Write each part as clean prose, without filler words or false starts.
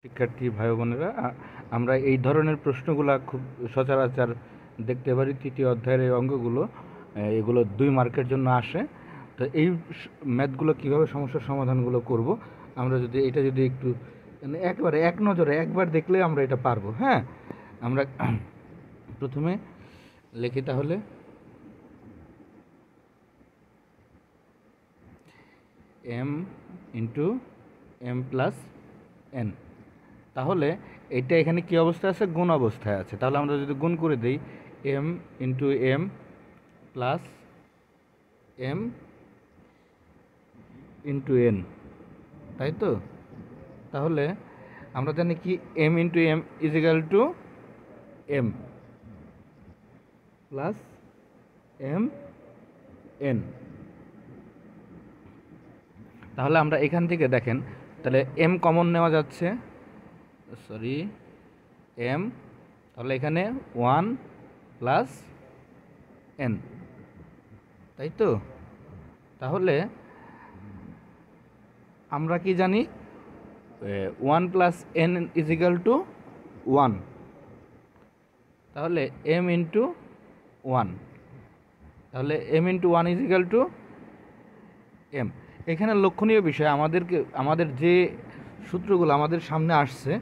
শিক্ষার্থী ভাই বোনেরা, আমরা এই ধরনের প্রশ্নগুলা খুব সচরাচর দেখতে পারি। তৃতীয় অধ্যায়ের এই অঙ্কগুলো, এগুলো 2 মার্কের জন্য আসে। তো এই ম্যাথগুলো কীভাবে সমস্যার সমাধানগুলো করব, আমরা যদি এটা একটু একবারে এক নজরে একবার দেখলে আমরা এটা পারবো। হ্যাঁ, আমরা প্রথমে লিখি তাহলে m into m plus n। তাহলে এটা এখানে কি অবস্থায় আছে? গুণ অবস্থায় আছে। তাহলে আমরা যদি গুণ করে দিই m into m plus m into n, তাই তো? তাহলে আমরা জানি কি m into m is equal to m plus m n। তাহলে আমরা এখান থেকে দেখেন, তাহলে m কমন নেওয়া যাচ্ছে, m, তাহলে এখানে 1 প্লাস n, তাই তো? তাহলে আমরা কি জানি? 1 plus n is equal to 1। তাহলে m ইন্টু 1, তাহলে m into 1 is equal to m। এখানে লক্ষণীয় বিষয়, আমাদের যে সূত্রগুলো আমাদের সামনে আসছে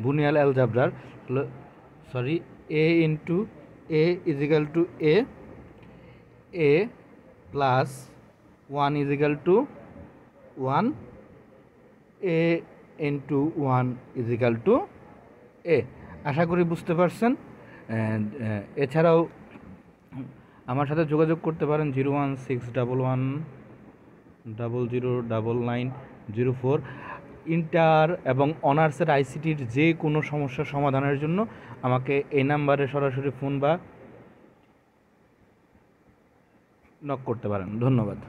বুনিয়াল অ্যালজাবরার, a into a is equal to a plus 1 is equal to 1, a into 1 is equal to a। আশা করি বুঝতে পারছেন। এছাড়াও আমার সাথে যোগাযোগ করতে পারেন 01611009904। ইন্টার এবং অনার্সের আইসিটির যে কোনো সমস্যার সমাধানের জন্য আমাকে এই নাম্বারে সরাসরি ফোন বা নক করতে পারেন। ধন্যবাদ।